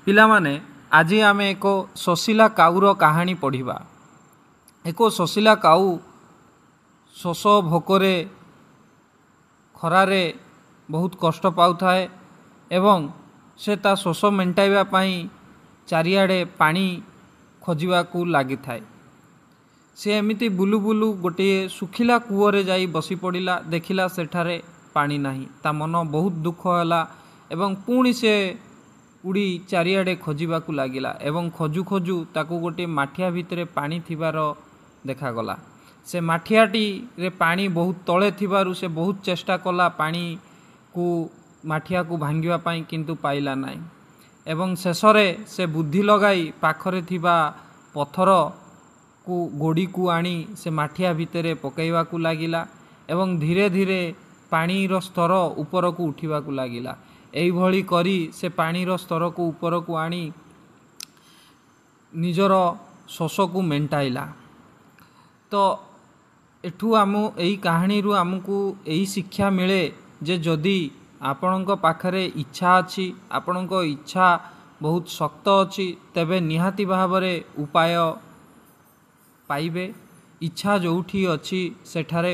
पिलामाने आज आम एक शोषिला काऊर कहानी पढ़ा। एक शोषिला काऊ शोष भोकरे खरारे बहुत कष्ट पाउथाए एवं से ता शोष मेंटाइबा पई चारिआडे पानी खोजिबाकू लगी थाए। से एमिति बुलु बुलु गोटे सुखिला कूअरे जाई बसी पड़िला, देखिला सेठारे पानी नाही। ता मन बहुत दुख होला एवं पुणी से उड़ी चारिआडे खोजिबाकू लागिला एवं खोजु खोजु ताकू गोटे माठिया भितरे पानी थिबार देखागला। से माठियाटी रे पानी बहुत तले थिबारु से बहुत चेष्टा कला पानी को माठिया को भांगिबा पई किंतु पाइला नाही एवं शेषरे से बुद्धि लगाई पाखरे थिबा पत्थर को गोड़ी को आनी से माठिया भितरे पकाइबाकू लागिला एवं धीरे धीरे पानीर स्तर ऊपर को उठिबाकू लागिला। एई भली करी से पानीर स्तर को ऊपर को आनी निजर शोष को मेंटाइला। तो एठू आम एई कहानी रू आमको एई शिक्षा मिले जे जदि आपणक पाखरे इच्छा अच्छी, आपणक इच्छा बहुत शक्त अच्छी, तेबे निहाती भावरे उपाय पाइबे। इच्छा जोठी अच्छी सेठारे